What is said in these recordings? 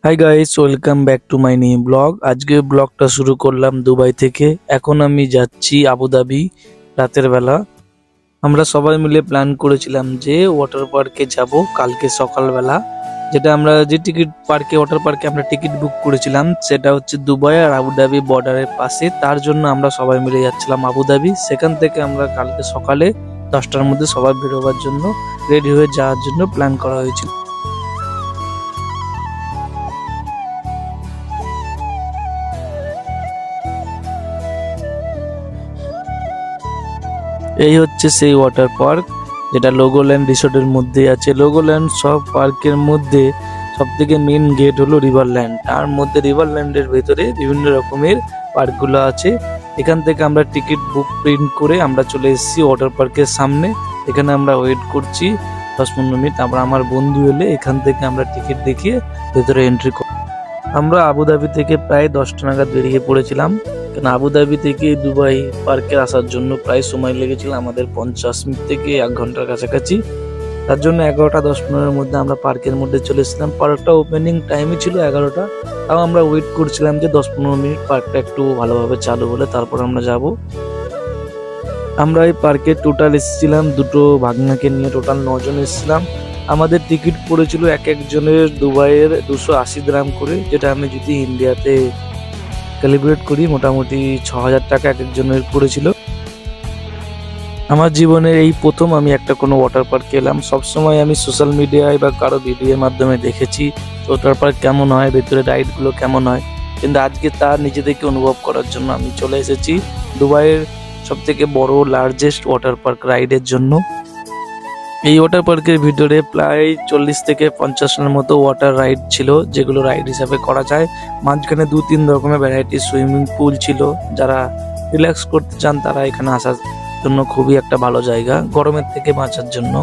Hi guys, welcome back to my new blog. আজকে ব্লগটা শুরু করলাম দুবাই থেকে। এখন আমি যাচ্ছি আবুধাবি রাতের বেলা। আমরা সবাই মিলে প্ল্যান করেছিলাম যে ওয়াটার পার্কে যাব কালকে সকালবেলা। যেটা আমরা যে ওয়াটার পার্কে আমরা টিকিট বুক করেছিলাম সেটা হচ্ছে দুবাই আর আবুধাবি বর্ডারের পাশে। তার জন্য আমরা সবাই মিলে যাচ্ছিলাম আবুধাবি। সেখান থেকে আমরা কালকে সকালে 10টার মধ্যে সবাই বেরোবার জন্য রেডি হয়ে যাওয়ার জন্য প্ল্যান করা হয়েছিল। এই হচ্ছে সেই ওয়াটার পার্ক যেটা লোগোল্যান্ড রিসোর্টের মধ্যে আছে। লোগোল্যান্ড সব পার্কের মধ্যে সব থেকে মেন গেট হলো রিভারল্যান্ড। তার মধ্যে রিভারল্যান্ডের ভেতরে বিভিন্ন রকমের পার্কগুলো আছে। এখান থেকে আমরা টিকিট বুক প্রিন্ট করে আমরা চলে এসেছি ওয়াটার পার্কের সামনে। এখানে আমরা ওয়েট করছি 10-15 মিনিট। তারপর আমার বন্ধু এলে এখান থেকে আমরা টিকিট দেখিয়ে ভেতরে এন্ট্রি করি। আমরা আবুধাবি থেকে প্রায় 10টা নাগাদ বেরিয়ে পড়েছিলাম, কারণ আবুধাবি থেকে দুবাই পার্কে আসার জন্য প্রায় সময় লেগেছিল আমাদের 50 মিনিট থেকে 1 ঘন্টার কাছাকাছি। তার জন্য 11টা 10-15-এর মধ্যে আমরা পার্কের মধ্যে চলে এসেছিলাম। পার্কটা ওপেনিং টাইমই ছিল 11টা। তাও আমরা ওয়েট করছিলাম যে 10-15 মিনিট পার্কটা একটু ভালোভাবে চালু হলে তারপর আমরা যাব। আমরা এই পার্কে টোটাল এসেছিলাম দুটো ভাগনাকে নিয়ে, টোটাল 9 জন এসেছিলাম। আমাদের টিকিট পড়েছিল এক একজনের দুবাইয়ের 280 দিরহাম করে, যেটা আমি যদি ইন্ডিয়াতে ক্যালিব্রেট করি মোটামুটি 6000 টাকা এক একজনের পড়েছিল। আমার জীবনের এই প্রথম আমি একটা কোনো ওয়াটার পার্কে এলাম। সবসময় আমি সোশ্যাল মিডিয়ায় বা কারো ভিডিওর মাধ্যমে দেখেছি ওয়াটার পার্ক কেমন হয়, ভেতরে রাইডগুলো কেমন হয়, কিন্তু আজকে তার নিজেদেরকে অনুভব করার জন্য আমি চলে এসেছি দুবাইয়ের সবথেকে বড় লার্জেস্ট ওয়াটার পার্ক রাইডের জন্য। এই ওয়াটার পার্কের ভিতরে প্রায় 40 থেকে 50 এর মতো ওয়াটার রাইড ছিল, যেগুলো রাইড হিসাবে করা যায়। মাঝখানে 2-3 রকমের ভ্যারাইটি সুইমিং পুল ছিল। যারা রিল্যাক্স করতে চান তারা এখানে আসার জন্য খুবই একটা ভালো জায়গা গরমের থেকে বাঁচার জন্য।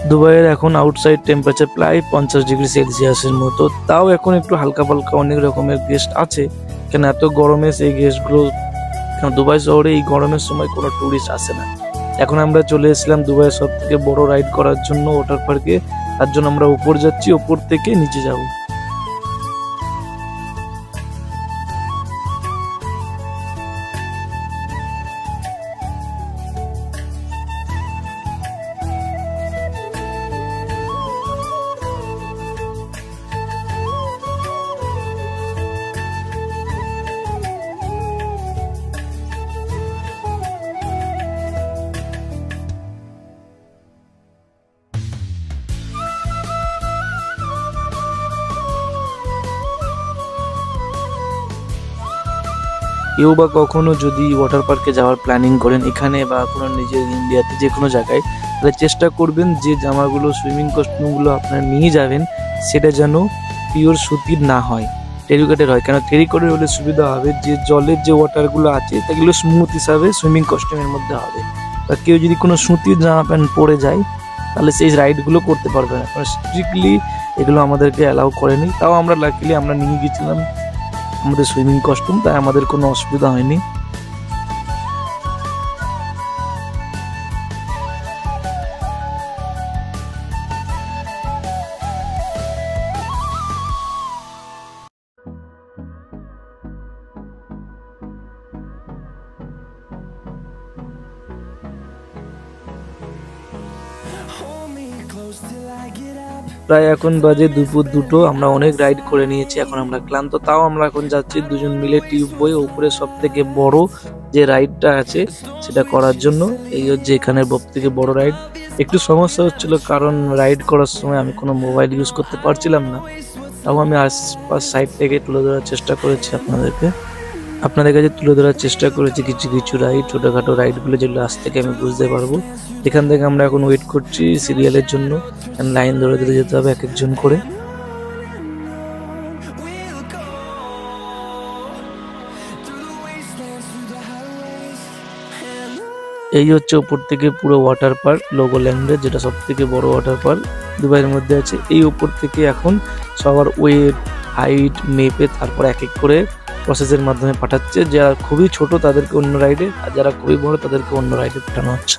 দুবাইয়ের এখন আউটসাইড টেম্পারেচার প্রায় 50 ডিগ্রি সেলসিয়াসের মতো। তাও এখন একটু হালকা পালকা অনেক রকমের গেস্ট আছে, কেন এত গরমে সেই গেস্টগুলো, কারণ দুবাই শহরে এই গরমের সময় কোনো টুরিস্ট আসে না। এখন আমরা চলে এসেছিলাম দুবাইয়ের সব থেকে বড় রাইড করার জন্য ওয়াটার পার্কে। তার জন্য আমরা উপর যাচ্ছি, উপর থেকে নিচে যাব। কেউ বা কখনো যদি ওয়াটার পার্কে যাওয়ার প্ল্যানিং করেন এখানে বা কোনো নিজের ইন্ডিয়াতে যে কোনো জায়গায়, তাহলে চেষ্টা করবেন যে জামাগুলো সুইমিং কস্টিউমগুলো আপনারা নিয়ে যাবেন সেটা যেন পিওর সুতির না হয়, টেরিকটের হয়। কেন টেরিকটের হলে সুবিধা হবে যে জলের যে ওয়াটারগুলো আছে সেগুলো স্মুথ হিসাবে সুইমিং কস্টিউমের মধ্যে হবে। বা কেউ যদি কোনো সুতির জামা প্যান্ট পরে যায় তাহলে সেই রাইডগুলো করতে পারবে না, কারণ স্ট্রিক্টলি এগুলো আমাদেরকে অ্যালাউ করেনি। তাও আমরা লাকিলি আমরা নিয়ে গেছিলাম আমাদের সুইমিং কস্টিউম, তাই আমাদের কোনো অসুবিধা হয়নি। প্রায় এখন বাজে দুপুর 2টো। আমরা অনেক রাইড করে নিয়েছি, এখন আমরা ক্লান্ত। তাও আমরা এখন যাচ্ছি দুজন মিলে টিউব বয়ে উপরে সব থেকে বড় যে রাইডটা আছে সেটা করার জন্য। এই হচ্ছে এখানের সব থেকে বড় রাইড। একটু সমস্যা হচ্ছিল কারণ রাইড করার সময় আমি কোনো মোবাইল ইউজ করতে পারছিলাম না। তাও আমি আশপাশ সাইড থেকে তুলে ধরার চেষ্টা করেছি আপনাদের কাছে তুলে ধরার চেষ্টা করেছি কিছু কিছু রাইড, ছোটোখাটো রাইডগুলো যেগুলো আজ থেকে আমি বুঝতে পারবো। এখান থেকে আমরা এখন ওয়েট করছি সিরিয়ালের জন্য, লাইন ধরে ধরে যেতে হবে এক একজন করে। এই হচ্ছে উপর থেকে পুরো ওয়াটার পার্ক লোগোল্যান্ডের, যেটা সব থেকে বড় ওয়াটার পার্ক দুবাইয়ের মধ্যে আছে। এই উপর থেকে এখন সবার ওয়েট হাইট মেপে তারপর এক এক করে প্রসেসের মাধ্যমে পাঠাচ্ছে। যারা খুবই ছোট তাদেরকে অন্য রাইডে, আর যারা খুবই বড় তাদেরকে অন্য রাইডে পাঠানো হচ্ছে।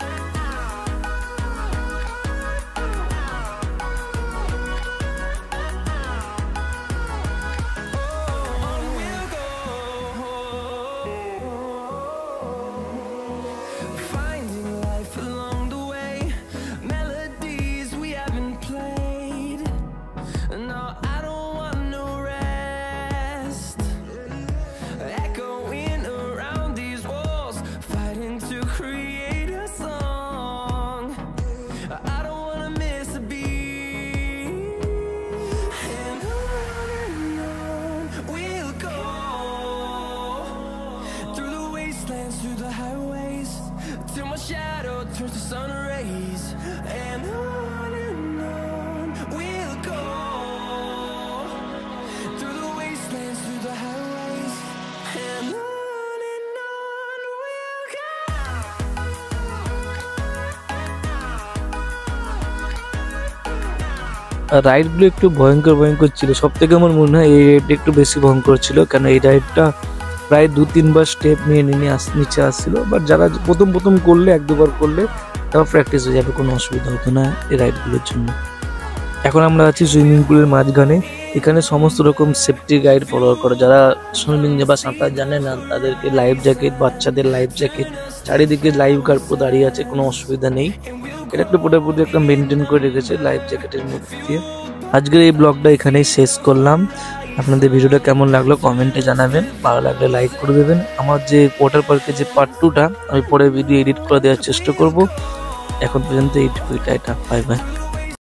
রাইডগুলো একটু ভয়ঙ্কর ভয়ঙ্কর ছিল। সব থেকে আমার মনে হয় এই রাইডটা একটু বেশি ভয়ঙ্কর ছিল, কারণ এই রাইডটা প্রায় 2-3 বার স্টেপ নিয়ে নিচে আসছিল। বাট যারা প্রথম প্রথম করলে, 1-2 বার করলে তাও প্র্যাকটিস হয়ে যাবে, কোনো অসুবিধা হতো না এই রাইডগুলোর জন্য। এখন আমরা আছি সুইমিং পুলের মাঝখানে। এখানে সমস্ত রকম সেফটি গাইড ফলো করে। যারা সুইমিং বা সাঁতার জানে না তাদেরকে লাইফ জ্যাকেট, বাচ্চাদের লাইফ জ্যাকেট, চারিদিকে লাইফ গার্ড দাঁড়িয়ে আছে, কোনো অসুবিধা নেই। এটা একটু পুরোপুরি একটা মেনটেন করে রেখেছে লাইফ জ্যাকেটের মধ্যে দিয়ে। আজকের এই ব্লগটা এখানেই শেষ করলাম। আপনাদের ভিডিওটা কেমন লাগলো কমেন্টে জানাবেন, ভালো লাগলে লাইক করে দেবেন। আমার যে ওয়াটার পার্কের যে পার্ট 2টা আমি পরে ভিডিও এডিট করে দেওয়ার চেষ্টা করব। এখন পর্যন্ত এইটুকুই, টাটা, বাই বাই।